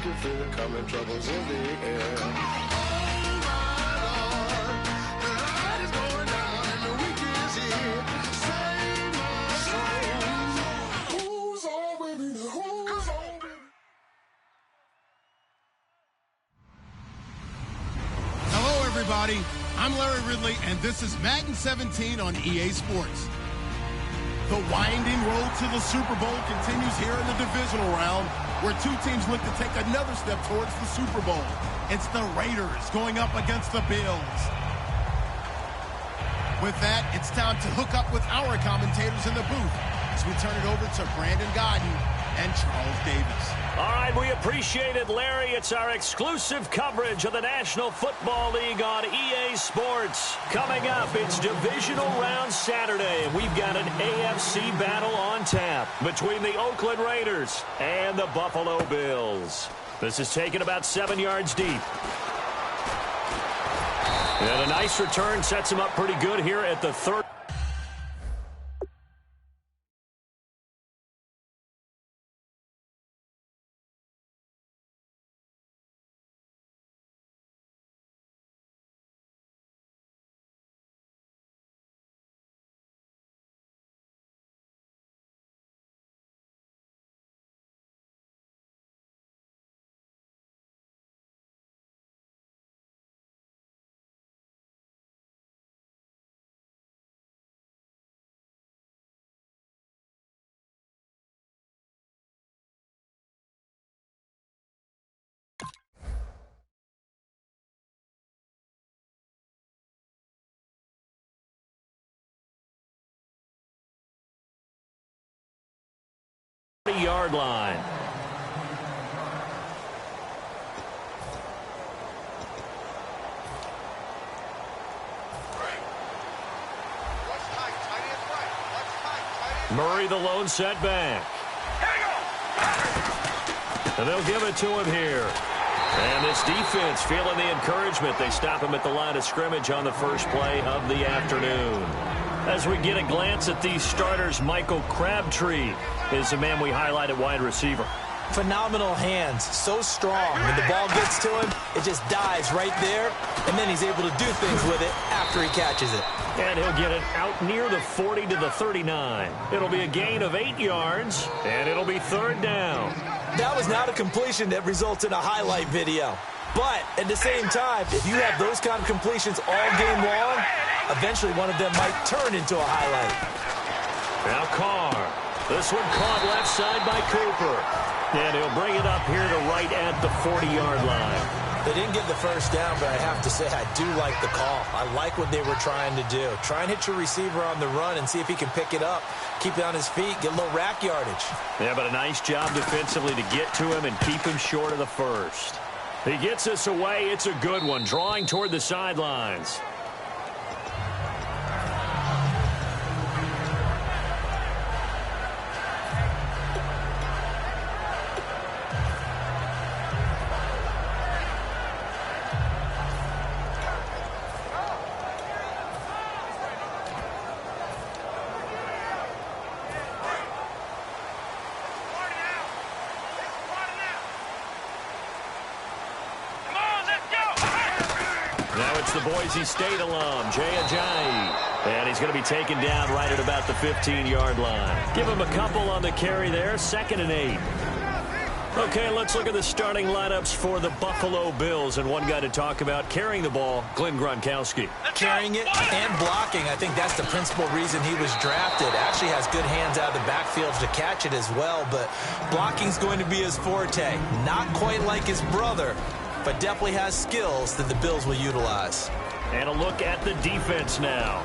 you feel the coming troubles in the air. Oh my Lord, the light is going down and the weekend is here. Save my soul. Who's on with me? Who's on with me? Hello, everybody. I'm Larry Ridley, and this is Madden 17 on EA Sports. The winding road to the Super Bowl continues here in the divisional round, where two teams look to take another step towards the Super Bowl. It's the Raiders going up against the Bills. With that, it's time to hook up with our commentators in the booth as we turn it over to Brandon Godden and Charles Davis. All right, we appreciate it, Larry. It's our exclusive coverage of the National Football League on EA Sports. Coming up, it's Divisional Round Saturday. We've got an AFC battle on tap between the Oakland Raiders and the Buffalo Bills. This is taken about 7 yards deep. And a nice return sets him up pretty good here at the 30. Yard line. Murray the lone setback. And they'll give it to him here. And this defense feeling the encouragement. They stop him at the line of scrimmage on the first play of the afternoon. As we get a glance at these starters, Michael Crabtree is the man we highlight at wide receiver. Phenomenal hands, so strong. When the ball gets to him, it just dives right there, and then he's able to do things with it after he catches it. And he'll get it out near the 40 to the 39. It'll be a gain of 8 yards, and it'll be third down. That was not a completion that results in a highlight video. But at the same time, if you have those kind of completions all game long, eventually one of them might turn into a highlight. Now Carr. This one caught left side by Cooper. And he'll bring it up here to right at the 40-yard line. They didn't get the first down, but I have to say I do like the call. I like what they were trying to do. Try and hit your receiver on the run and see if he can pick it up, keep it on his feet, get a little rack yardage. Yeah, but a nice job defensively to get to him and keep him short of the first. He gets us away. It's a good one, drawing toward the sidelines. Boise State alum, Jay Ajayi. And he's going to be taken down right at about the 15-yard line. Give him a couple on the carry there, 2nd and 8. Okay, let's look at the starting lineups for the Buffalo Bills. And one guy to talk about carrying the ball, Glenn Gronkowski. Carrying it and blocking. I think that's the principal reason he was drafted. Actually has good hands out of the backfield to catch it as well. But blocking's going to be his forte. Not quite like his brother, but definitely has skills that the Bills will utilize. And a look at the defense now.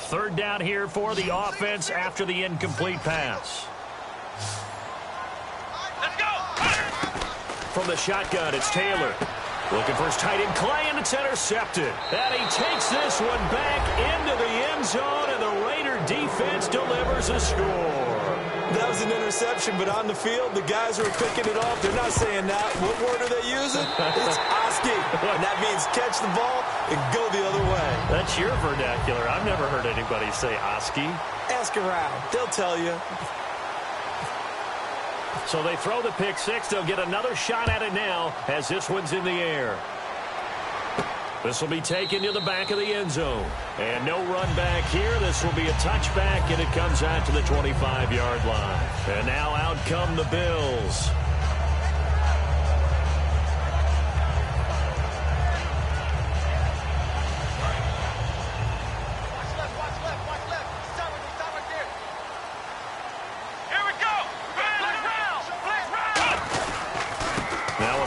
Third down here for the offense after the incomplete pass. From the shotgun, it's Taylor. Looking for his tight end, Clay, and it's intercepted. And he takes this one back into the end zone, and the Raider defense delivers a score. That was an interception, but on the field, the guys who are picking it off, they're not saying that. What word are they using? It's Oski. And that means catch the ball and go the other way. That's your vernacular. I've never heard anybody say Oski. Ask around. They'll tell you. So they throw the pick six. They'll get another shot at it now as this one's in the air. This will be taken to the back of the end zone. And no run back here. This will be a touchback, and it comes out to the 25-yard line. And now out come the Bills.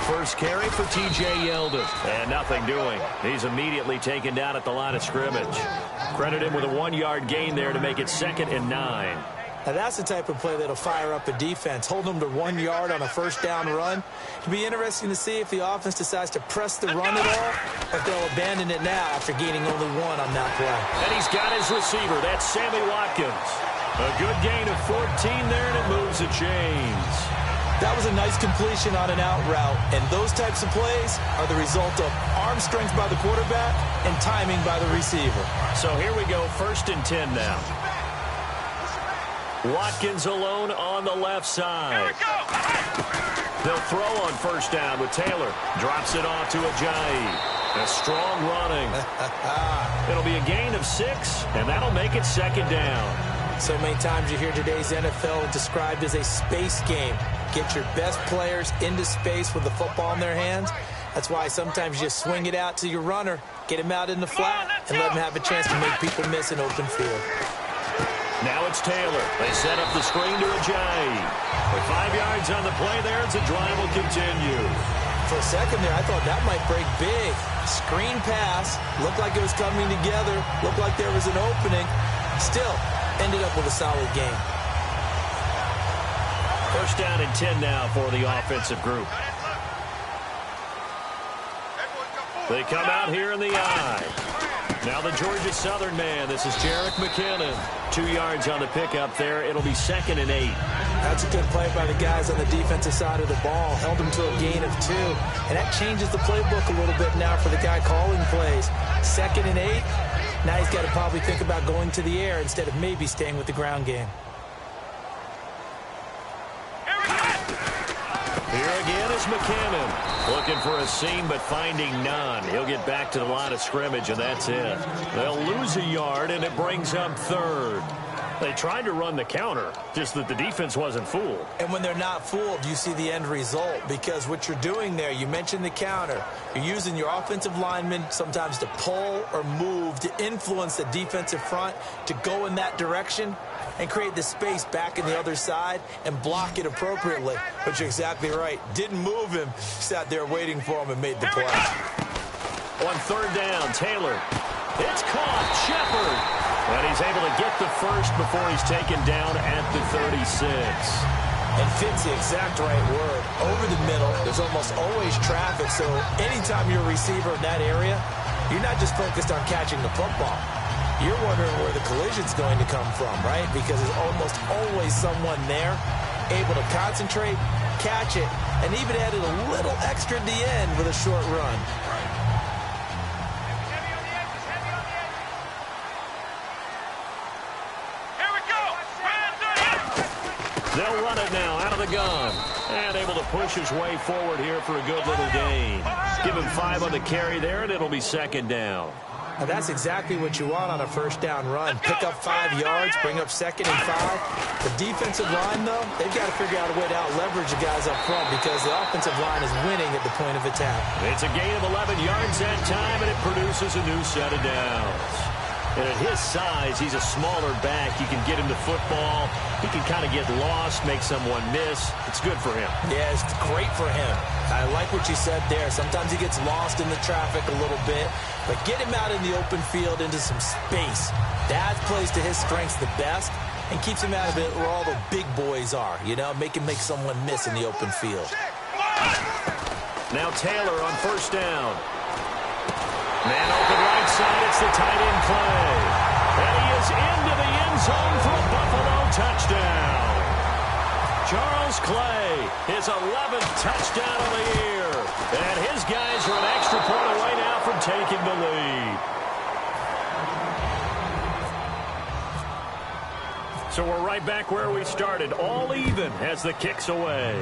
First carry for TyJr1-14-2010's. And nothing doing. He's immediately taken down at the line of scrimmage. Credit him with a 1-yard gain there to make it 2nd and 9. Now that's the type of play that'll fire up a defense. Hold them to 1 yard on a first down run. It'll be interesting to see if the offense decides to press the run at all, or if they'll abandon it now after gaining only 1 on that play. And he's got his receiver. That's Sammy Watkins. A good gain of 14 there, and it moves the chains. That was a nice completion on an out route, and those types of plays are the result of arm strength by the quarterback and timing by the receiver. So here we go, 1st and 10 now. Watkins alone on the left side. They'll throw on first down with Taylor. Drops it off to Ajayi. A strong running. It'll be a gain of 6, and that'll make it 2nd down. So many times you hear today's NFL described as a space game. Get your best players into space with the football in their hands. That's why sometimes you just swing it out to your runner, get him out in the flat, and let him have a chance to make people miss an open field. Now it's Taylor. They set up the screen to Ajayi. With 5 yards on the play there, the drive will continue. For a second there, I thought that might break big. Screen pass, looked like it was coming together, looked like there was an opening. Still, ended up with a solid game. 1st down and 10 now for the offensive group. They come out here in the I. Now the Georgia Southern man. This is Jerick McKinnon. 2 yards on the pickup there. It'll be 2nd and 8. That's a good play by the guys on the defensive side of the ball. Held them to a gain of 2. And that changes the playbook a little bit now for the guy calling plays. 2nd and 8. Now he's got to probably think about going to the air instead of maybe staying with the ground game. Here again is McKinnon. Looking for a seam, but finding none. He'll get back to the line of scrimmage, and that's it. They'll lose a yard, and it brings up 3rd. They tried to run the counter, just that the defense wasn't fooled. And when they're not fooled, you see the end result, because what you're doing there, you mentioned the counter. You're using your offensive linemen sometimes to pull or move to influence the defensive front to go in that direction and create the space back in the other side and block it appropriately. But you're exactly right. Didn't move him, sat there waiting for him and made the play. On 3rd down, Taylor. It's caught. Shepard. And he's able to get the first before he's taken down at the 36. And fits the exact right word. Over the middle, there's almost always traffic, so anytime you're a receiver in that area, you're not just focused on catching the football. You're wondering where the collision's going to come from, right? Because there's almost always someone there able to concentrate, catch it, and even added a little extra at the end with a short run. They'll run it now out of the gun. And able to push his way forward here for a good little gain. Give him 5 on the carry there, and it'll be 2nd down. Now that's exactly what you want on a first down run. Pick up 5 yards, bring up 2nd and 5. The defensive line, though, they've got to figure out a way to out-leverage the guys up front because the offensive line is winning at the point of attack. It's a gain of 11 yards that time, and it produces a new set of downs. And at his size, he's a smaller back. You can get him the football. He can kind of get lost, make someone miss. It's good for him. Yeah, it's great for him. I like what you said there. Sometimes he gets lost in the traffic a little bit, but get him out in the open field into some space. That plays to his strengths the best and keeps him out of it where all the big boys are, you know, make someone miss in the open field. Now Taylor on first down. Man open right side, it's the tight end play. And he is into the end zone for a Buffalo touchdown. Charles Clay, his 11th touchdown of the year. And his guys are an extra point away now from taking the lead. So we're right back where we started, all even as the kick's away.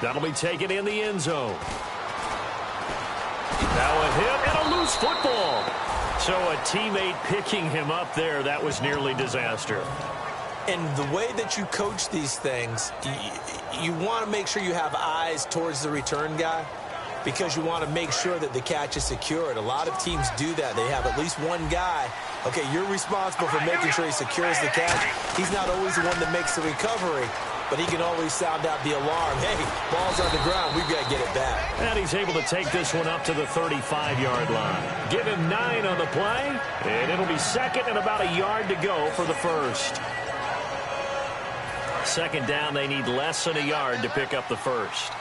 That'll be taken in the end zone. Now a hit and a loose football. So a teammate picking him up there, that was nearly disaster. And the way that you coach these things, you want to make sure you have eyes towards the return guy because you want to make sure that the catch is secured. A lot of teams do that. They have at least one guy. Okay, you're responsible for making sure he secures the catch. He's not always the one that makes the recovery, but he can always sound out the alarm. Hey, ball's on the ground. We've got to get it back. And he's able to take this one up to the 35-yard line. Give him 9 on the play, and it'll be second and about a yard to go for the first. Second down, they need less than a yard to pick up the first.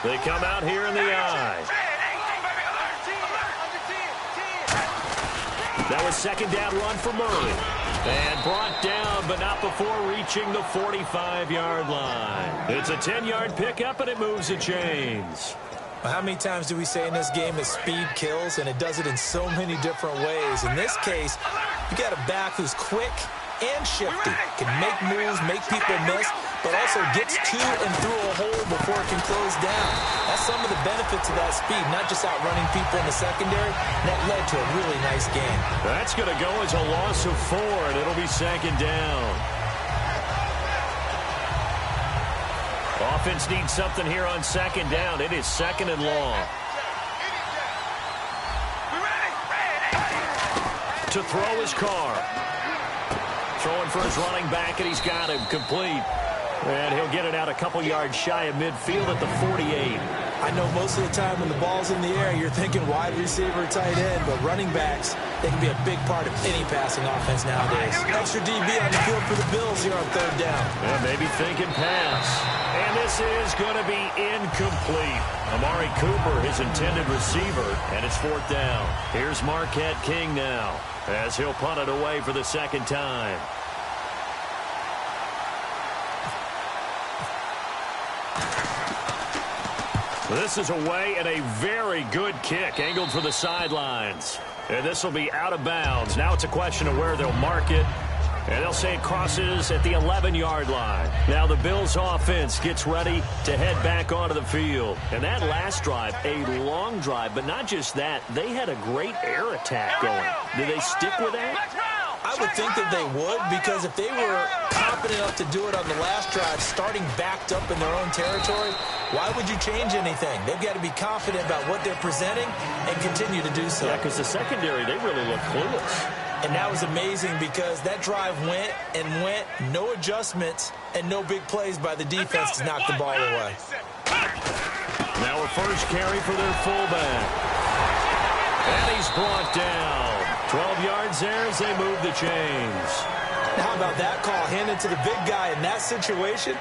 They come out here in the I. That was second down run for Murray. And brought down, but not before reaching the 45-yard line. It's a 10-yard pickup, and it moves the chains. How many times do we say in this game that speed kills, and it does it in so many different ways? In this case, you got a back who's quick and shifty, can make moves, make people miss, but also gets to and through a hole before it can close down. That's some of the benefits of that speed, not just outrunning people in the secondary. That led to a really nice game. That's going to go as a loss of 4, and it'll be second down. Offense needs something here on second down. It is second and long. To throw his car. Throwing for his running back, and he's got him complete. And he'll get it out a couple yards shy of midfield at the 48. I know most of the time when the ball's in the air, you're thinking wide receiver, tight end, but running backs, they can be a big part of any passing offense nowadays. Extra DB on the field for the Bills here on third down. Yeah, maybe thinking pass. And this is going to be incomplete. Amari Cooper, his intended receiver, and it's fourth down. Here's Marquette King now, as he'll punt it away for the second time. This is away and a very good kick, angled for the sidelines. And this will be out of bounds. Now it's a question of where they'll mark it. And they'll say it crosses at the 11-yard line. Now the Bills offense gets ready to head back onto the field. And that last drive, a long drive, but not just that. They had a great air attack going. Do they stick with that? I would think that they would, because if they were confident enough to do it on the last drive, starting backed up in their own territory, why would you change anything? They've got to be confident about what they're presenting and continue to do so. Yeah, because the secondary, they really look clueless. And that was amazing because that drive went and went, no adjustments, and no big plays by the defense to knock the ball away. Now a first carry for their fullback. And he's brought down. 12 yards there as they move the chains. Now how about that call handed to the big guy in that situation?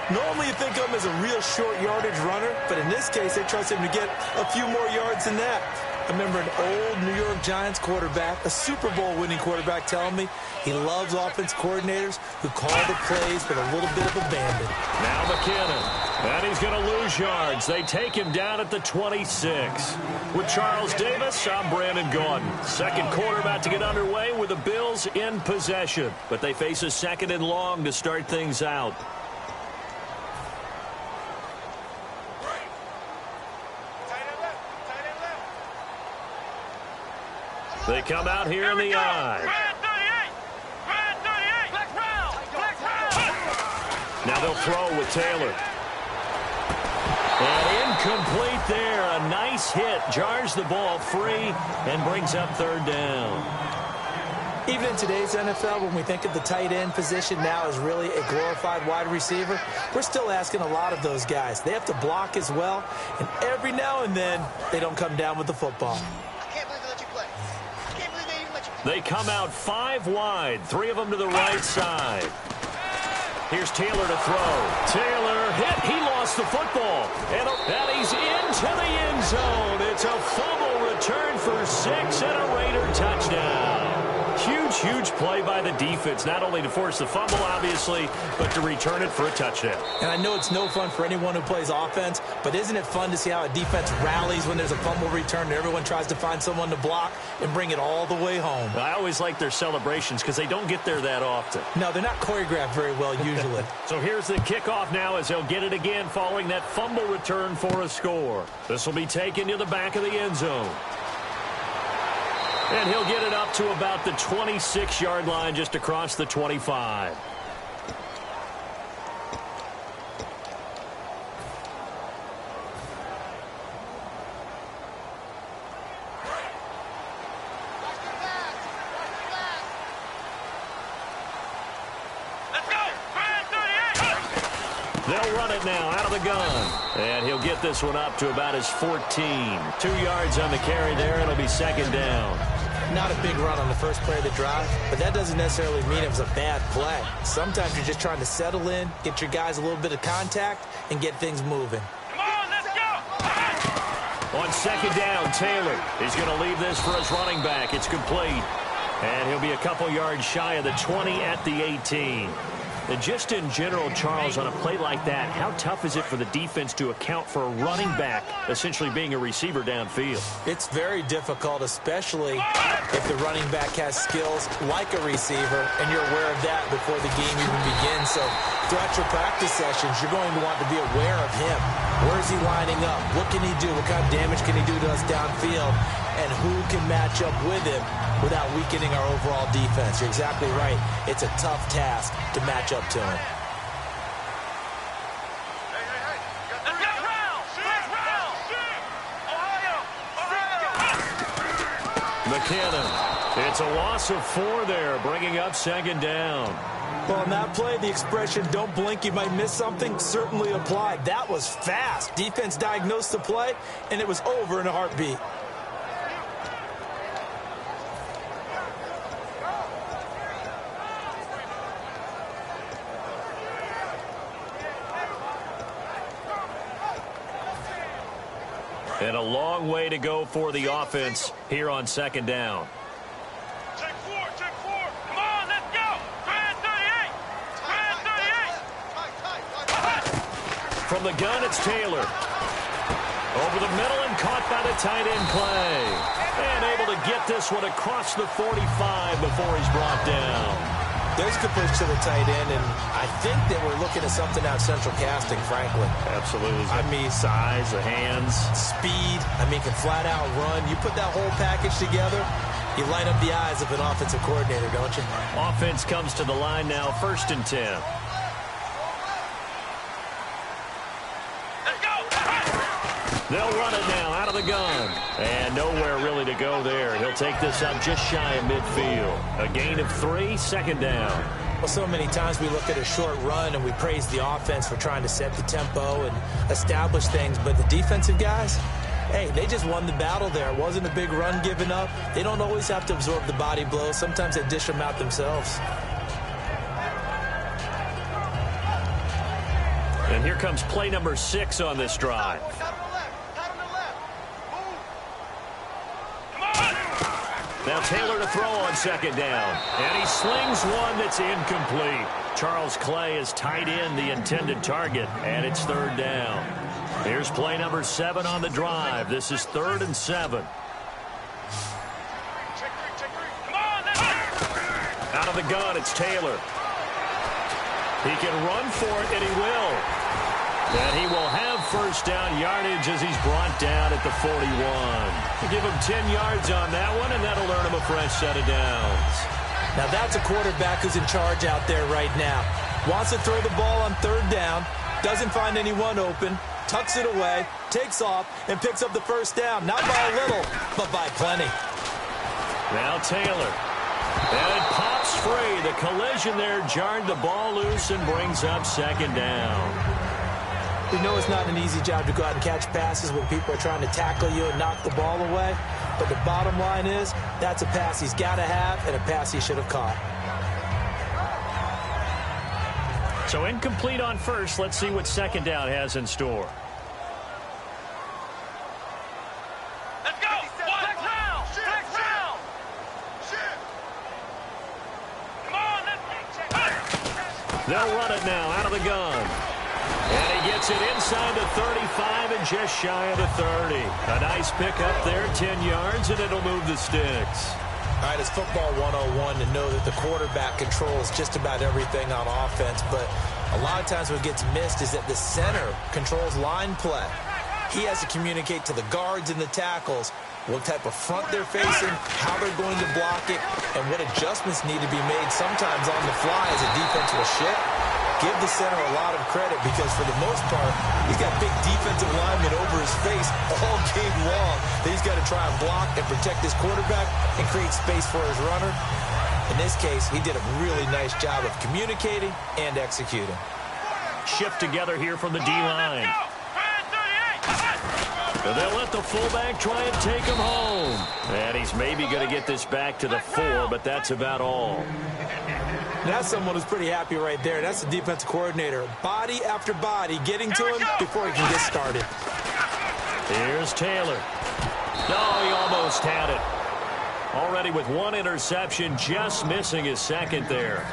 Normally you think of him as a real short yardage runner, but in this case they trust him to get a few more yards than that. I remember an old New York Giants quarterback, a Super Bowl winning quarterback, telling me he loves offense coordinators who call the plays with a little bit of abandon. Now McKinnon. And he's going to lose yards. They take him down at the 26. With Charles Davis, I'm Brandon Gordon. Second quarter about to get underway with the Bills in possession. But they face a second and long to start things out. They come out here in the I. Now they'll throw with Taylor. And incomplete there. A nice hit. Jars the ball free and brings up third down. Even in today's NFL, when we think of the tight end position now as really a glorified wide receiver, we're still asking a lot of those guys. They have to block as well, and every now and then they don't come down with the football. They come out 5 wide, 3 of them to the right side. Here's Taylor to throw. Taylor hit. He lost the football. And he's into the end zone. It's a fumble return for 6 and a Raider touchdown. Huge play by the defense. defense, not only to force the fumble, obviously, but to return it for a touchdown. And I know it's no fun for anyone who plays offense, but isn't it fun to see how a defense rallies when there's a fumble return and everyone tries to find someone to block and bring it all the way home? I always like their celebrations because they don't get there that often. No, they're not choreographed very well usually. So here's the kickoff now as they'll get it again following that fumble return for a score. This will be taken to the back of the end zone. And he'll get it up to about the 26-yard line, just across the 25. They'll run it now out of the gun. And he'll get this one up to about his 14. 2 yards on the carry there. It'll be second down. Not a big run on the first play of the drive, but that doesn't necessarily mean it was a bad play. Sometimes you're just trying to settle in, get your guys a little bit of contact, and get things moving. Come on, let's go! On second down, Taylor is going to leave this for his running back. It's complete. And he'll be a couple yards shy of the 20 at the 18. And just in general, Charles, on a play like that, how tough is it for the defense to account for a running back essentially being a receiver downfield? It's very difficult, especially if the running back has skills like a receiver, and you're aware of that before the game even begins. So throughout your practice sessions, you're going to want to be aware of him. Where is he lining up? What can he do? What kind of damage can he do to us downfield? And who can match up with him without weakening our overall defense? You're exactly right. It's a tough task to match up to him. McKinnon. It's a loss of 4 there, bringing up second down. Well, on that play, the expression, don't blink, you might miss something, certainly applied. That was fast. Defense diagnosed the play, and it was over in a heartbeat. And a long way to go for the offense here on second down. Check 4. Come on, let's go. Grand 38. From the gun, it's Taylor. Over the middle and caught by the tight end play. And able to get this one across the 45 before he's brought down. There's a good push to the tight end, and I think that we're looking at something out central casting, frankly. Absolutely. I mean, size, the hands. Speed. I mean, can flat out run. You put that whole package together, you light up the eyes of an offensive coordinator, don't you? Offense comes to the line now, 1st and 10. They'll run it now out of the gun. And nowhere really to go there. He'll take this up just shy of midfield. A gain of 3, second down. Well, so many times we look at a short run and we praise the offense for trying to set the tempo and establish things. But the defensive guys, hey, they just won the battle there. It wasn't a big run given up. They don't always have to absorb the body blows. Sometimes they dish them out themselves. And here comes play number 6 on this drive. Now Taylor to throw on second down. And he slings one that's incomplete. Charles Clay is tight in the intended target, and it's 3rd down. Here's play number 7 on the drive. This is 3rd and 7. Out of the gun, it's Taylor. He can run for it, and he will. And he will have 1st down yardage as he's brought down at the 41. Give him 10 yards on that one, and that'll earn him a fresh set of downs. Now that's a quarterback who's in charge out there right now. Wants to throw the ball on 3rd down, doesn't find anyone open, tucks it away, takes off, and picks up the 1st down. Not by a little, but by plenty. Now Taylor. And it pops free. The collision there jarred the ball loose and brings up second down. We know it's not an easy job to go out and catch passes when people are trying to tackle you and knock the ball away. But the bottom line is, that's a pass he's got to have and a pass he should have caught. So incomplete on 1st. Let's see what second down has in store. Let's go. Next round. Come on, let's They'll run it now out of the gun. And he gets it inside the 35 and just shy of the 30. A nice pickup there, 10 yards, and it'll move the sticks. All right, it's football 101 to know that the quarterback controls just about everything on offense, but a lot of times what gets missed is that the center controls line play. He has to communicate to the guards and the tackles what type of front they're facing, how they're going to block it, and what adjustments need to be made sometimes on the fly as a defense will shift. Give the center a lot of credit because for the most part, he's got big defensive linemen over his face all game long that he's got to try and block and protect his quarterback and create space for his runner. In this case, he did a really nice job of communicating and executing. Shift together here from the D-line. They'll let the fullback try and take him home. And he's maybe going to get this back to the 4, but that's about all. That's someone who's pretty happy right there. That's the defensive coordinator. Body after body getting to him before he can get started. Here's Taylor. No, he almost had it. Already with one interception, just missing his second there.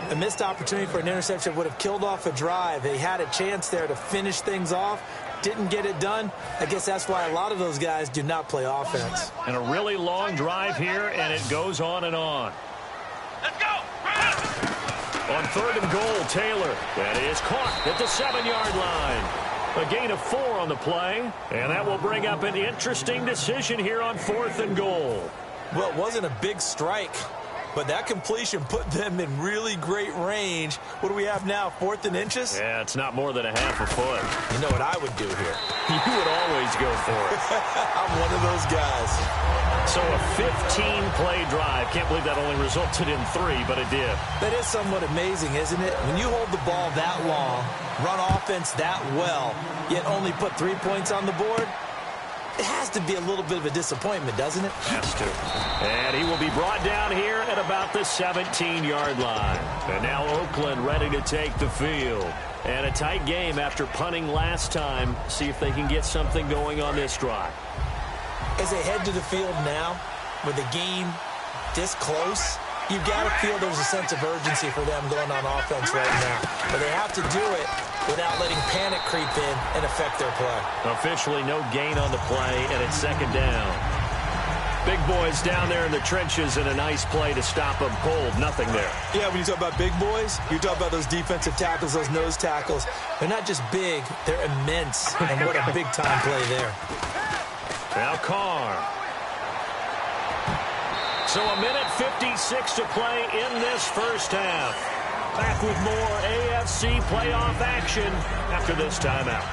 A missed opportunity for an interception would have killed off a drive. They had a chance there to finish things off. Didn't get it done. I guess that's why a lot of those guys do not play offense. And a really long drive here, and it goes on and on. Let's go! On 3rd and goal, Taylor. That is caught at the 7-yard line. A gain of 4 on the play, and that will bring up an interesting decision here on 4th and goal. Well, it wasn't a big strike, but that completion put them in really great range. What do we have now, 4th and inches? Yeah, it's not more than a half a foot. You know what I would do here? You would always go for it. I'm one of those guys. So a 15-play drive. Can't believe that only resulted in 3, but it did. That is somewhat amazing, isn't it? When you hold the ball that long, run offense that well, yet only put 3 points on the board, it has to be a little bit of a disappointment, doesn't it? Has to. And he will be brought down here at about the 17-yard line. And now Oakland ready to take the field. And a tight game after punting last time. See if they can get something going on this drive. As they head to the field now, with the game this close, you've got to feel there's a sense of urgency for them going on offense right now. But they have to do it without letting panic creep in and affect their play. Officially no gain on the play, and it's 2nd down. Big boys down there in the trenches and a nice play to stop them cold. Nothing there. Yeah, when you talk about big boys, you talk about those defensive tackles, those nose tackles. They're not just big, they're immense. And what a big-time play there. Now Carr. So a minute 56 to play in this first half. Back with more AFC playoff action after this timeout.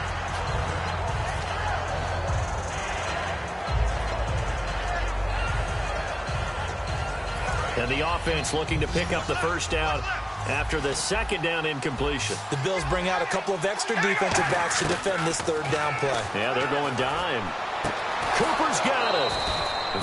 And the offense looking to pick up the first down after the 2nd down incompletion. The Bills bring out a couple of extra defensive backs to defend this 3rd down play. Yeah, they're going dime. Cooper's got it.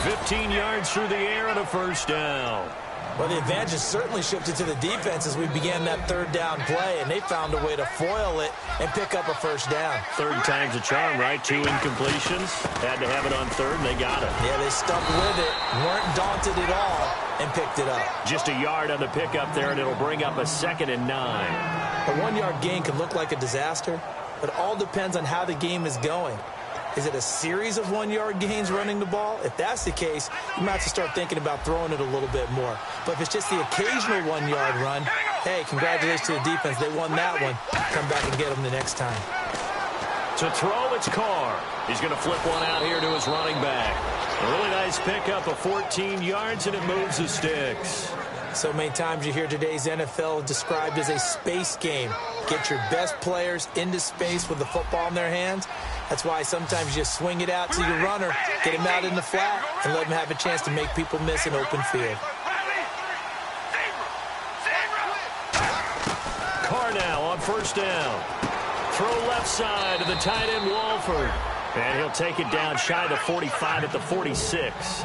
15 yards through the air and a first down. Well, the advantage has certainly shifted to the defense as we began that 3rd down play, and they found a way to foil it and pick up a first down. 3rd time's a charm, right? 2 incompletions. Had to have it on 3rd, and they got it. Yeah, they stuck with it, weren't daunted at all, and picked it up. Just a yard on the pickup there, and it'll bring up a 2nd and 9. A 1-yard gain can look like a disaster, but it all depends on how the game is going. Is it a series of 1-yard gains running the ball? If that's the case, you might have to start thinking about throwing it a little bit more. But if it's just the occasional 1-yard run, hey, congratulations to the defense. They won that one. Come back and get them the next time. To throw, it's Carr. He's going to flip one out here to his running back. A really nice pickup of 14 yards, and it moves the sticks. So many times you hear today's NFL described as a space game. Get your best players into space with the football in their hands. That's why sometimes you just swing it out to your runner, get him out in the flat, and let him have a chance to make people miss an open field. Carr now on first down. Throw left side to the tight end Walford. And he'll take it down shy of 45 at the 46.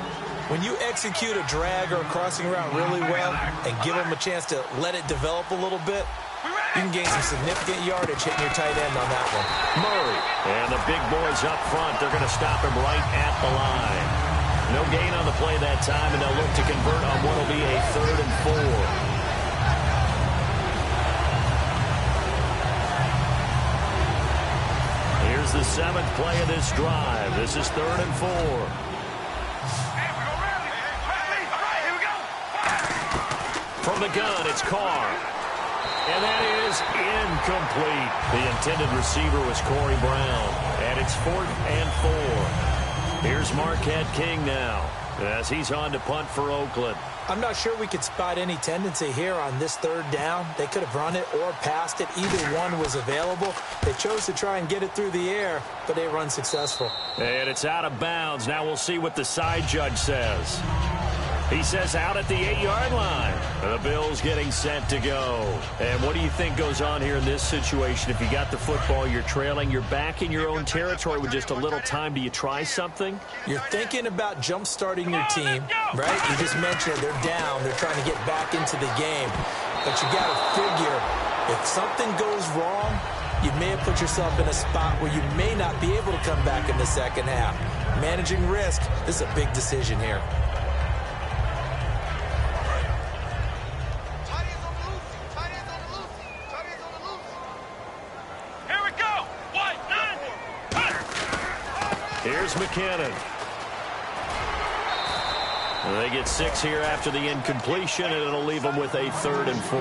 When you execute a drag or a crossing route really well and give them a chance to let it develop a little bit, you can gain some significant yardage hitting your tight end on that one. Murray. And the big boys up front, they're going to stop him right at the line. No gain on the play that time, and they'll look to convert on what will be a 3rd and 4. is the 7th play of this drive. This is 3rd and 4. From the gun, it's Carr. And that is incomplete. The intended receiver was Corey Brown. And it's 4th and 4. Here's Marquette King now, as he's on to punt for Oakland. I'm not sure we could spot any tendency here on this 3rd down. They could have run it or passed it. Either one was available. They chose to try and get it through the air, but they run successful. And it's out of bounds. Now we'll see what the side judge says. He says out at the 8-yard line. The Bills getting set to go. And what do you think goes on here in this situation? If you got the football, you're trailing, you're back in your own territory with just a little time. Do you try something? You're thinking about jump-starting your team, right? You just mentioned they're down. They're trying to get back into the game. But you got to figure, if something goes wrong, you may have put yourself in a spot where you may not be able to come back in the second half. Managing risk, this is a big decision here. Here's McKinnon. They get 6 here after the incompletion, and it'll leave them with a 3rd and 4.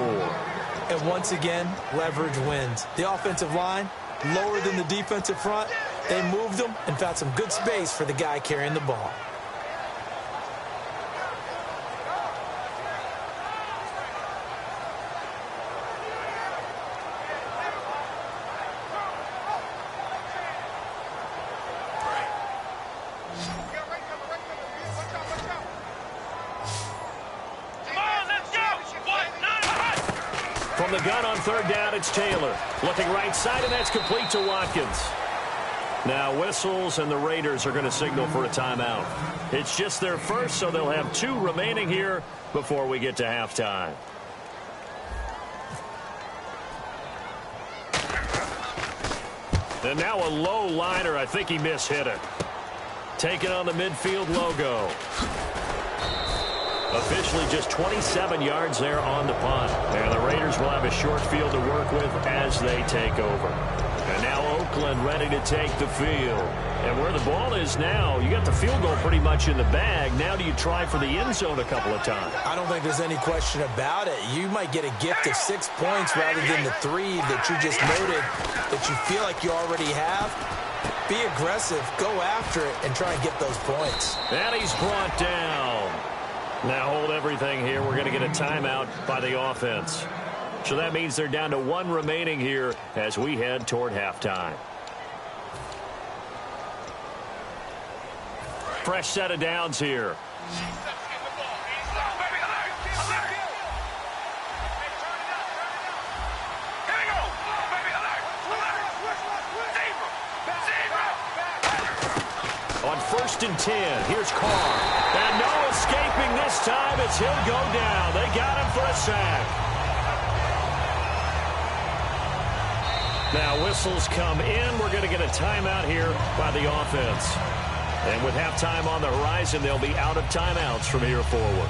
And once again, leverage wins. The offensive line, lower than the defensive front. They moved them and found some good space for the guy carrying the ball. From the gun on 3rd down, it's Taylor. Looking right side, and that's complete to Watkins. Now whistles, and the Raiders are going to signal for a timeout. It's just their first, so they'll have 2 remaining here before we get to halftime. And now a low liner. I think he mishit it. Taking on the midfield logo. Officially just 27 yards there on the punt. And the Raiders will have a short field to work with as they take over. And now Oakland ready to take the field. And where the ball is now, you got the field goal pretty much in the bag. Now do you try for the end zone a couple of times? I don't think there's any question about it. You might get a gift of 6 points rather than the 3 that you just noted that you feel like you already have. Be aggressive, go after it, and try and get those points. And he's brought down. Now hold everything here. We're going to get a timeout by the offense. So that means they're down to 1 remaining here as we head toward halftime. Fresh set of downs here. On 1st and 10, here's Carr. And no escaping this time as he'll go down. They got him for a sack. Now whistles come in. We're going to get a timeout here by the offense. And with halftime on the horizon, they'll be out of timeouts from here forward.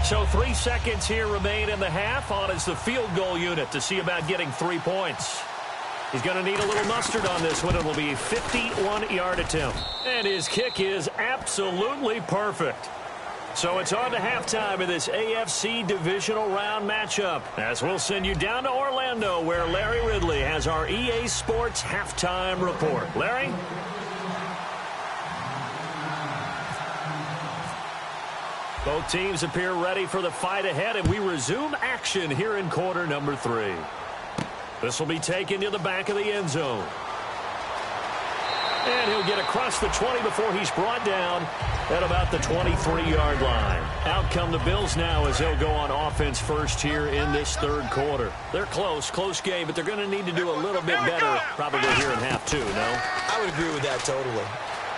So 3 seconds here remain in the half. On is the field goal unit to see about getting 3 points. He's going to need a little mustard on this one. It will be a 51-yard attempt. And his kick is absolutely perfect. So it's on to halftime of this AFC divisional round matchup, as we'll send you down to Orlando, where Larry Ridley has our EA Sports halftime report. Larry? Both teams appear ready for the fight ahead, and we resume action here in quarter number 3. This will be taken to the back of the end zone. And he'll get across the 20 before he's brought down at about the 23-yard line. Out come the Bills now as they'll go on offense first here in this 3rd quarter. They're close game, but they're going to need to do a little bit better probably here in half 2, no? I would agree with that totally.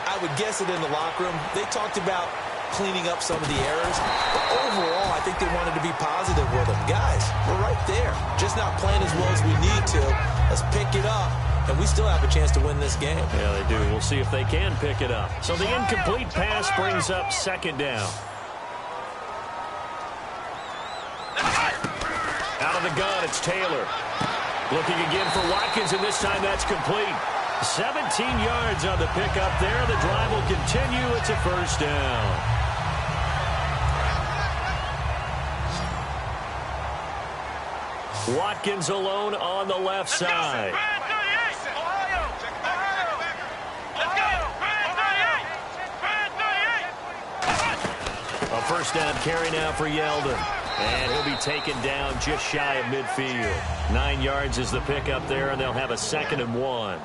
I would guess it in the locker room. They talked about cleaning up some of the errors, but overall, I think they wanted to be positive with them. Guys, we're right there. Just not playing as well as we need to. Let's pick it up. And we still have a chance to win this game. Yeah, they do. We'll see if they can pick it up. So the incomplete pass brings up 2nd down. Out Out of the gun, it's Taylor. Looking again for Watkins, and this time that's complete. 17 yards on the pickup there. The drive will continue. It's a first down. Watkins alone on the left side. A first down carry now for Yeldon. And he'll be taken down just shy of midfield. 9 yards is the pickup there, and they'll have a 2nd and 1.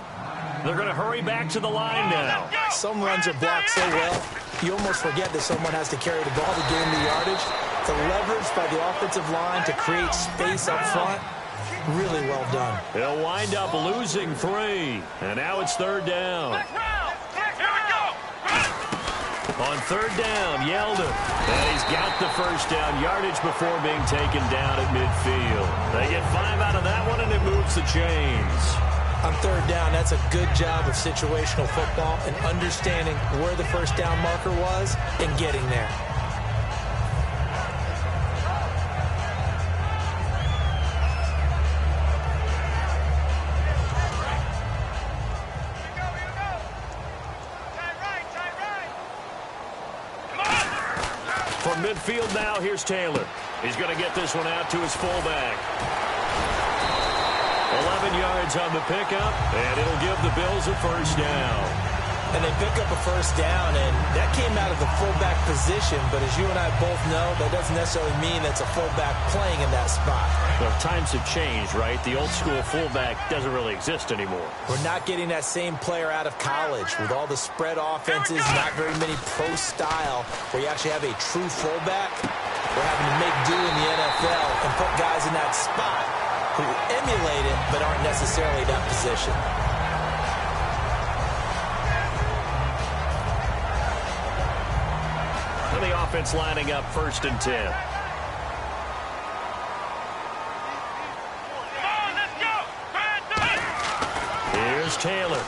They're going to hurry back to the line now. Some runs are blocked so well, you almost forget that someone has to carry the ball to gain the yardage. The leverage by the offensive line to create space up front, really well done. He'll wind up losing 3. And now it's 3rd down. On 3rd down, Yeldon. And he's got the first down yardage before being taken down at midfield. They get 5 out of that one, and it moves the chains. On 3rd down, that's a good job of situational football and understanding where the first down marker was and getting there. From midfield now, here's Taylor. He's going to get this one out to his fullback. 11 yards on the pickup, and it'll give the Bills a first down. And they pick up a first down, and that came out of the fullback position. But as you and I both know, that doesn't necessarily mean that's a fullback playing in that spot. Well, times have changed, right? The old school fullback doesn't really exist anymore. We're not getting that same player out of college with all the spread offenses, not very many pro style, where you actually have a true fullback. We're having to make do in the NFL and put guys in that spot who emulate it but aren't necessarily that position. The offense lining up 1st and 10. Here's Taylor.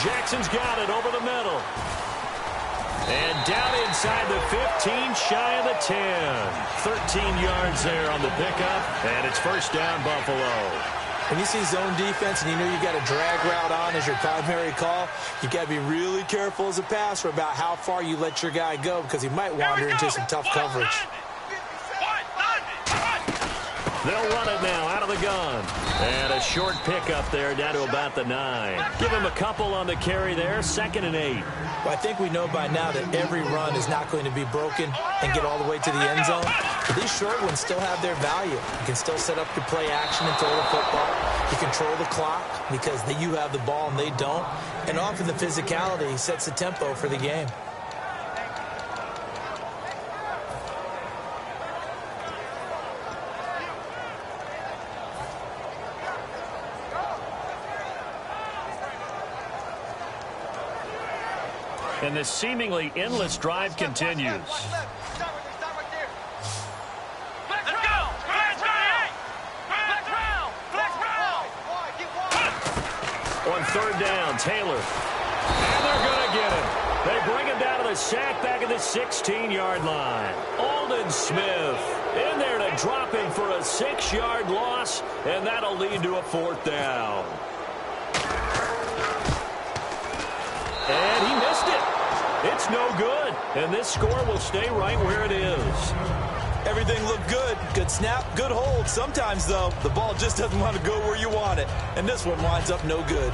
Jackson's got it over the middle. And down inside the 15, shy of the 10. 13 yards there on the pickup, and it's first down, Buffalo. When you see zone defense and you know you got a drag route on as your primary call, you got to be really careful as a passer about how far you let your guy go because he might wander into some tough coverage. They'll run it now out of the gun. And a short pickup there down to about the 9. Give him a couple on the carry there, 2nd and 8. Well, I think we know by now that every run is not going to be broken and get all the way to the end zone. But these short ones still have their value. You can still set up your play action and throw the football. You control the clock because you have the ball and they don't. And often the physicality sets the tempo for the game. And this seemingly endless drive continues. On 3rd down, Taylor. And they're going to get him. They bring him down to the sack back at the 16-yard line. Aldon Smith in there to drop him for a 6-yard loss, and that'll lead to a 4th down. And he missed it. It's no good. And this score will stay right where it is. Everything looked good. Good snap, good hold. Sometimes, though, the ball just doesn't want to go where you want it. And this one winds up no good.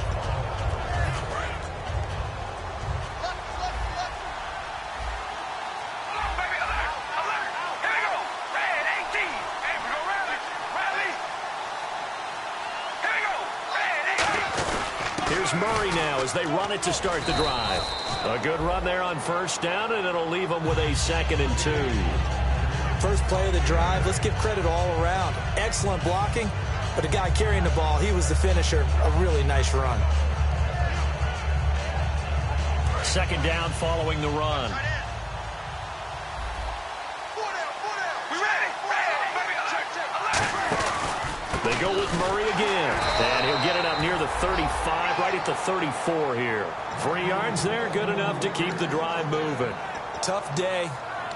Here's Murray now as they run it to start the drive. A good run there on 1st down, and it'll leave them with a 2nd and 2. First play of the drive, let's give credit all around. Excellent blocking, but the guy carrying the ball, he was the finisher. A really nice run. 2nd down following the run. They go with Murray again, and he'll get it up near the 35, right at the 34 here. 3 yards there, good enough to keep the drive moving. Tough day,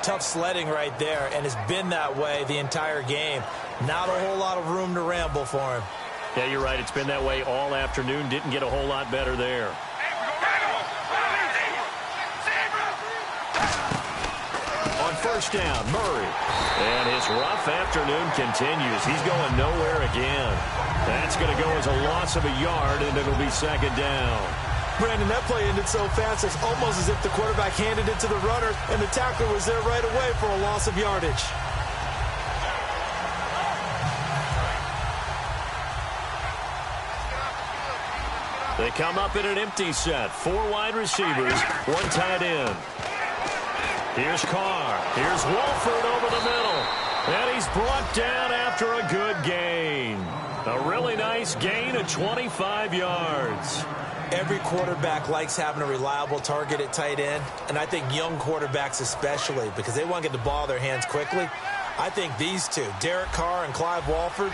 tough sledding right there, and it's been that way the entire game. Not a whole lot of room to ramble for him. Yeah, you're right. It's been that way all afternoon. Didn't get a whole lot better there. On first down, Murray. And his rough afternoon continues. He's going nowhere again. That's going to go as a loss of a yard, and it'll be second down. Brandon, that play ended so fast, it's almost as if the quarterback handed it to the runner, and the tackler was there right away for a loss of yardage. They come up in an empty set. 4 wide receivers, 1 tight end. Here's Carr. Here's Wolford over the middle. And he's brought down after a good gain. A really nice gain of 25 yards. Every quarterback likes having a reliable target at tight end, and I think young quarterbacks especially, because they want to get the ball in their hands quickly. I think these two, Derek Carr and Clive Walford,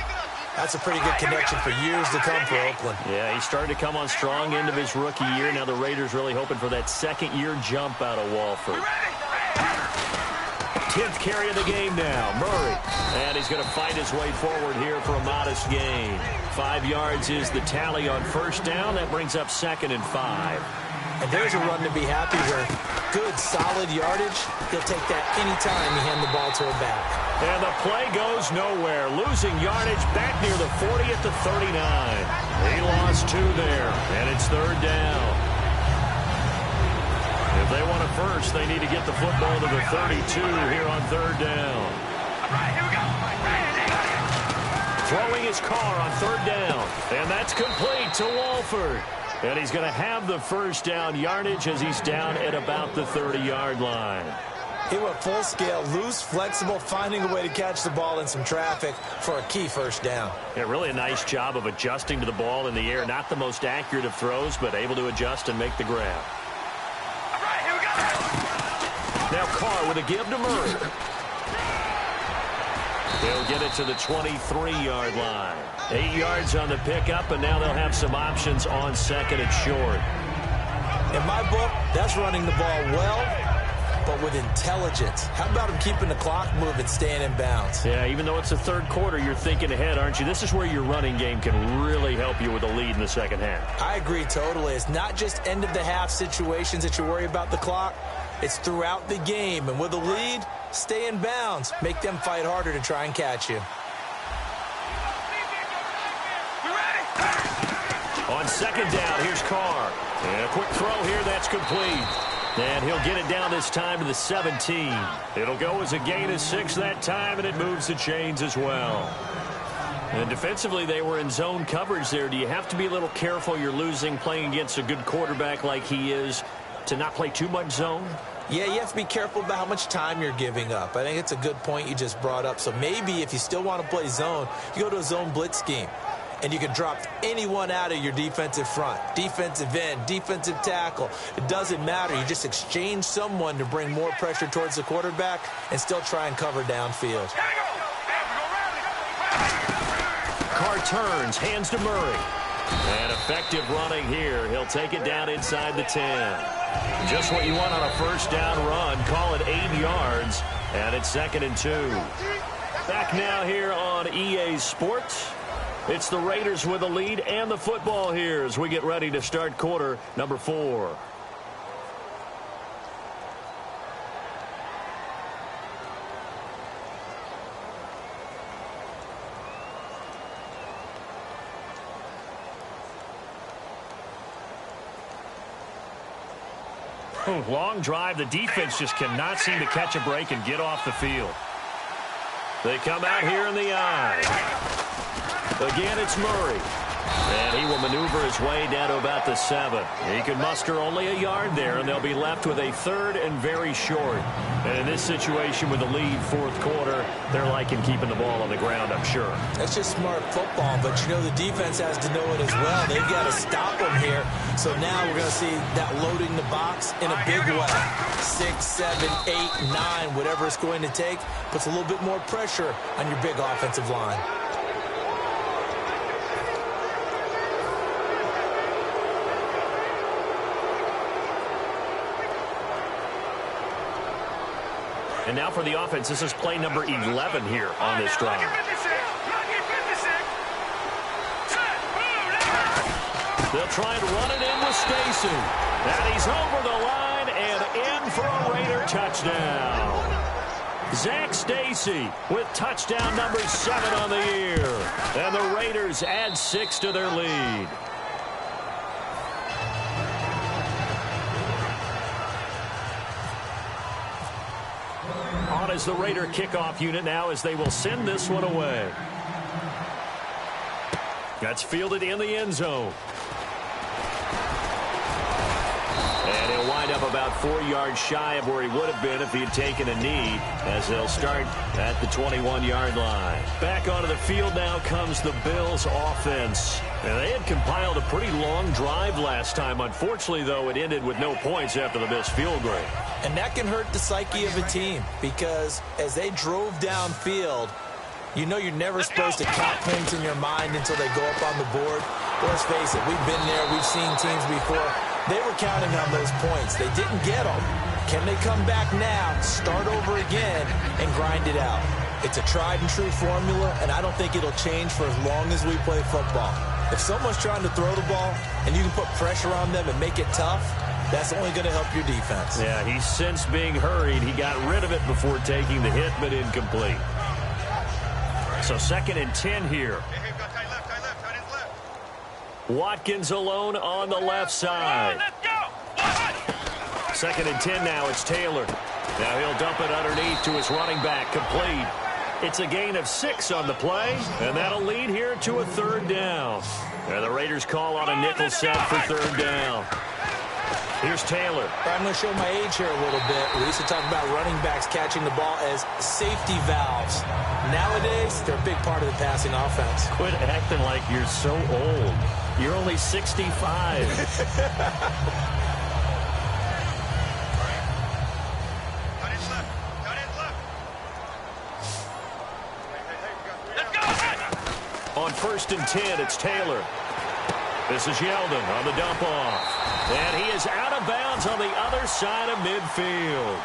that's a pretty good connection for years to come for Oakland. Yeah, he started to come on strong end of his rookie year. Now the Raiders really hoping for that second-year jump out of Walford. 10th carry of the game now, Murray. And he's going to fight his way forward here for a modest gain. 5 yards is the tally on first down. That brings up 2nd and 5. And there's a run to be happy with. Good, solid yardage. He'll take that anytime you hand the ball to him back. And the play goes nowhere. Losing yardage back near the 40 at the 39. He lost 2 there, and it's 3rd down. If they want a first, they need to get the football to the 32 here on 3rd down. Throwing his Carr on 3rd down. And that's complete to Walford. And he's going to have the first down yardage as he's down at about the 30-yard line. He went full scale, loose, flexible, finding a way to catch the ball in some traffic for a key first down. Yeah, really a nice job of adjusting to the ball in the air. Not the most accurate of throws, but able to adjust and make the grab. Now Carr with a give to Murray. They'll get it to the 23-yard line. 8 yards on the pickup, and now they'll have some options on 2nd and short. In my book, that's running the ball well, but with intelligence. How about him keeping the clock moving, staying in bounds? Yeah, even though it's the 3rd quarter, you're thinking ahead, aren't you? This is where your running game can really help you with a lead in the second half. I agree totally. It's not just end-of-the-half situations that you worry about the clock. It's throughout the game. And with a lead, stay in bounds. Make them fight harder to try and catch you. On 2nd down, here's Carr. And a quick throw here, that's complete. And he'll get it down this time to the 17. It'll go as a gain of 6 that time, and it moves the chains as well. And defensively, they were in zone coverage there. Do you have to be a little careful? You're losing playing against a good quarterback like he is to not play too much zone? Yeah, you have to be careful about how much time you're giving up. I think it's a good point you just brought up. So maybe if you still want to play zone, you go to a zone blitz scheme. And you can drop anyone out of your defensive front, defensive end, defensive tackle. It doesn't matter. You just exchange someone to bring more pressure towards the quarterback and still try and cover downfield. Carr turns, hands to Murray. And effective running here. He'll take it down inside the 10. Just what you want on a first down run. Call it 8 yards. And it's 2nd and 2. Back now here on EA Sports. It's the Raiders with the lead and the football here as we get ready to start quarter number 4. Long drive. The defense just cannot seem to catch a break and get off the field. They come out here in the eye. Again, it's Murray. And he will maneuver his way down to about the 7. He can muster only a yard there, and they'll be left with a 3rd and very short. And in this situation with the lead 4th quarter, they're liking keeping the ball on the ground, I'm sure. That's just smart football, but you know the defense has to know it as well. They've got to stop them here. So now we're going to see that loading the box in a big way. 6, 7, 8, 9, whatever it's going to take, puts a little bit more pressure on your big offensive line. And now for the offense, this is play number 11 here on this drive. They'll try and run it in with Stacy. And he's over the line and in for a Raider touchdown. Zach Stacy with touchdown number 7 on the year. And the Raiders add 6 to their lead. On is the Raider kickoff unit now as they will send this one away. That's fielded in the end zone. And he'll wind up about 4 yards shy of where he would have been if he had taken a knee, as they'll start at the 21-yard line. Back onto the field now comes the Bills offense. And they had compiled a pretty long drive last time. Unfortunately, though, it ended with no points after the missed field goal. And that can hurt the psyche of a team, because as they drove downfield, you know you're never supposed to count points in your mind until they go up on the board. But let's face it, we've been there, we've seen teams before. They were counting on those points. They didn't get them. Can they come back now, start over again, and grind it out? It's a tried and true formula, and I don't think it'll change for as long as we play football. If someone's trying to throw the ball and you can put pressure on them and make it tough, that's only going to help your defense. Yeah, he's since being hurried. He got rid of it before taking the hit, but incomplete. So 2nd and 10 here. Watkins alone on the left side. 2nd and 10 now. It's Taylor. Now he'll dump it underneath to his running back. Complete. It's a gain of 6 on the play, and that'll lead here to a 3rd down. And the Raiders call on a nickel set for 3rd down. Here's Taylor. I'm going to show my age here a little bit. We used to talk about running backs catching the ball as safety valves. Nowadays, they're a big part of the passing offense. Quit acting like you're so old. You're only 65. On 1st and 10, it's Taylor. This is Yeldon on the dump off. And he is out of bounds on the other side of midfield.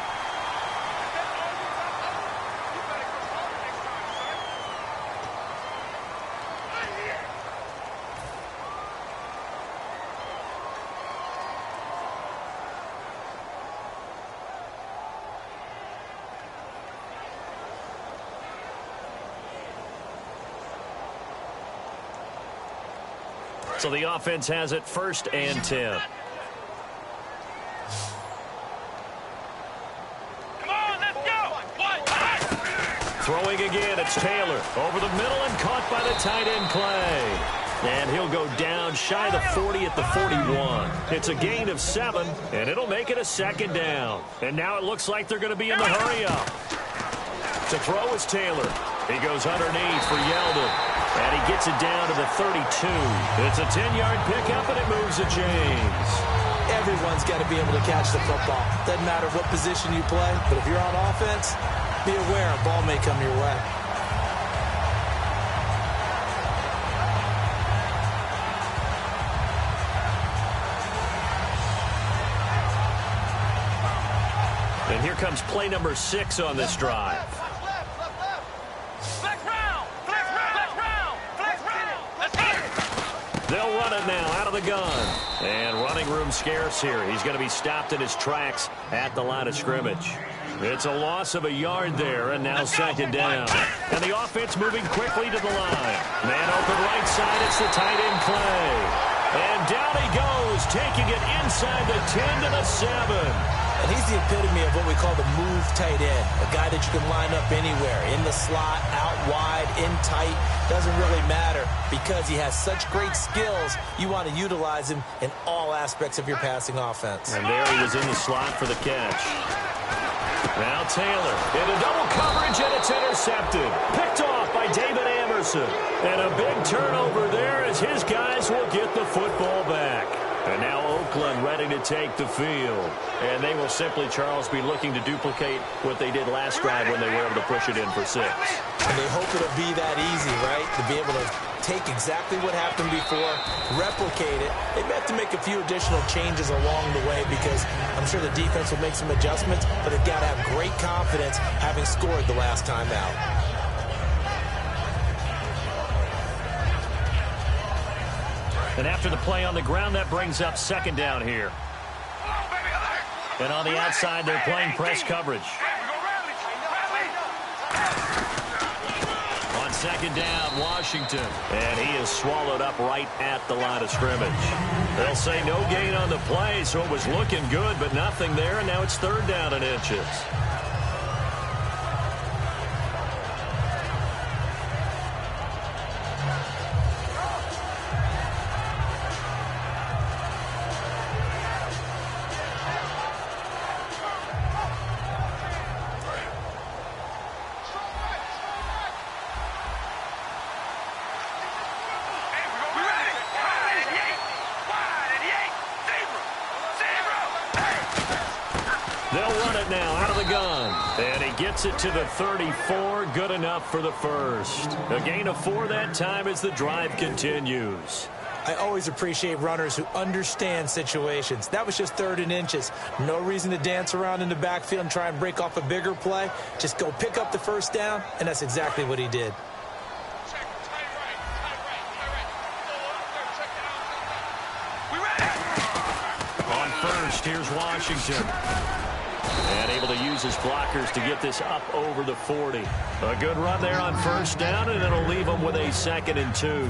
So the offense has it 1st and 10. Throwing again, it's Taylor. Over the middle and caught by the tight end Clay. And he'll go down shy of the 40 at the 41. It's a gain of 7, and it'll make it a 2nd down. And now it looks like they're going to be in the hurry-up. To throw is Taylor. He goes underneath for Yeldon. And he gets it down to the 32. It's a 10-yard pickup, and it moves the chains. Everyone's got to be able to catch the football. Doesn't matter what position you play, but if you're on offense, be aware a ball may come your way. And here comes play number 6 on this drive. They'll run it now out of the gun. And running room scarce here. He's going to be stopped in his tracks at the line of scrimmage. It's a loss of a yard there, and now 2nd down. And the offense moving quickly to the line. Man open right side, it's the tight end Clay. And down he goes, taking it inside the 10 to the 7. And he's the epitome of what we call the move tight end. A guy that you can line up anywhere. In the slot, out wide, in tight. Doesn't really matter because he has such great skills. You want to utilize him in all aspects of your passing offense. And there he was in the slot for the catch. Now Taylor into double coverage, and it's intercepted. Picked off by David Amerson. And a big turnover there as his guys will get the football back. And now Oakland ready to take the field. And they will simply, Charles, be looking to duplicate what they did last drive when they were able to push it in for 6. And they hope it'll be that easy, right? To be able to take exactly what happened before, replicate it. They may have to make a few additional changes along the way because I'm sure the defense will make some adjustments, but they've got to have great confidence having scored the last time out. And after the play on the ground, that brings up second down here. And on the outside, they're playing press coverage. On second down, Washington. And he is swallowed up right at the line of scrimmage. They'll say no gain on the play, so it was looking good, but nothing there, and now it's third down and inches. They'll run it now out of the gun. And he gets it to the 34. Good enough for the first. A gain of 4 that time as the drive continues. I always appreciate runners who understand situations. That was just third and inches. No reason to dance around in the backfield and try and break off a bigger play. Just go pick up the first down, and that's exactly what he did. On first, here's Washington. And able to use his blockers to get this up over the 40. A good run there on first down, and it'll leave them with a 2nd and 2.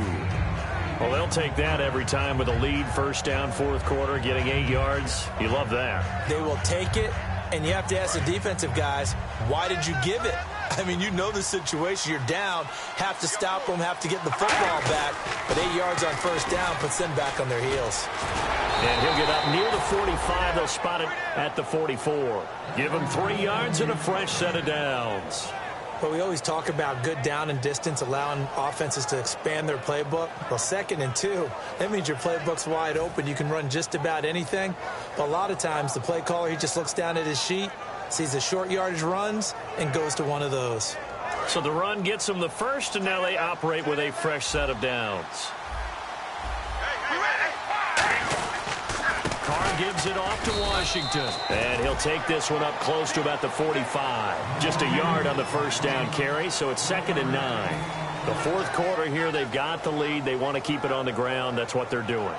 Well, they'll take that every time with a lead. First down, fourth quarter, getting 8 yards. You love that. They will take it, and you have to ask the defensive guys, why did you give it? I mean, you know the situation. You're down, have to stop them, have to get the football back. But 8 yards on first down puts them back on their heels. And he'll get up near the 45. They'll spot it at the 44. Give him 3 yards and a fresh set of downs. But we always talk about good down and distance, allowing offenses to expand their playbook. Well, 2nd and 2, that means your playbook's wide open. You can run just about anything. But a lot of times, the play caller, he just looks down at his sheet, sees the short yardage runs, and goes to one of those. So the run gets them the first, and now they operate with a fresh set of downs. Carr gives it off to Washington. And he'll take this one up close to about the 45. Just a yard on the first down carry, so it's 2nd and 9. The fourth quarter here, they've got the lead. They want to keep it on the ground. That's what they're doing.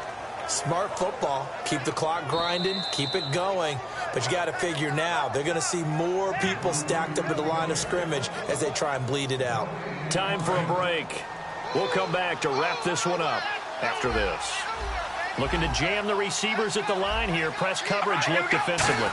Smart football. Keep the clock grinding. Keep it going. But you got to figure now, they're going to see more people stacked up at the line of scrimmage as they try and bleed it out. Time for a break. We'll come back to wrap this one up after this. Looking to jam the receivers at the line here. Press coverage look defensively.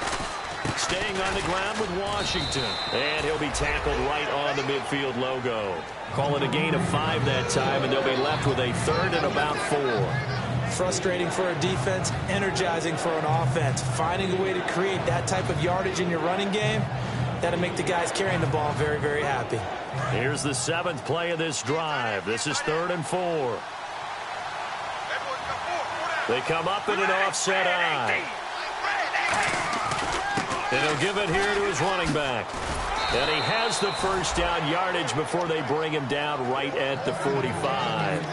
Staying on the ground with Washington. And he'll be tackled right on the midfield logo. Call it a gain of 5 that time, and they'll be left with a 3rd and about 4. Frustrating for a defense, energizing for an offense. Finding a way to create that type of yardage in your running game, that'll make the guys carrying the ball very, very happy. Here's the 7th play of this drive. This is 3rd and 4. They come up in an offset eye. And he'll give it here to his running back. And he has the first down yardage before they bring him down right at the 45.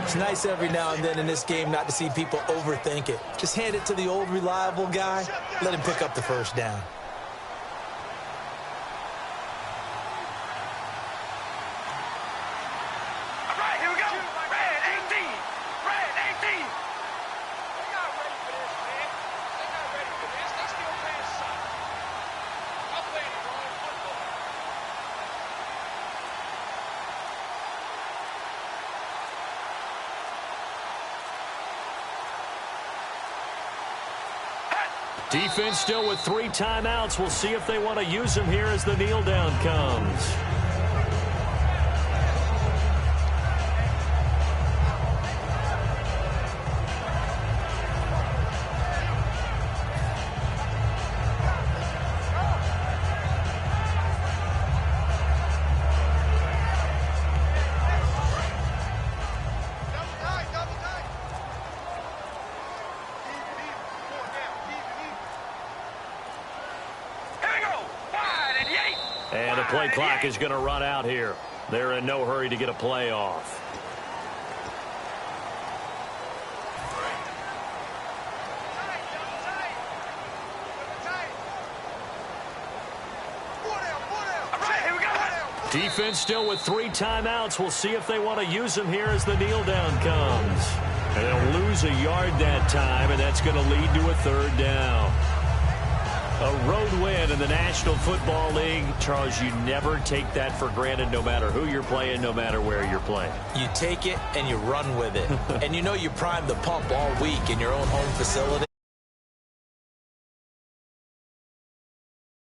It's nice every now and then in this game not to see people overthink it. Just hand it to the old reliable guy. Let him pick up the first down. Defense still with 3 timeouts. We'll see if they want to use them here as the kneel down comes. And the play clock is going to run out here. They're in no hurry to get a play off. Defense still with 3 timeouts. We'll see if they want to use them here as the kneel down comes. And they'll lose a yard that time, and that's going to lead to a third down. A road win in the National Football League. Charles, you never take that for granted, no matter who you're playing, no matter where you're playing. You take it and you run with it. And you know you prime the pump all week in your own home facility.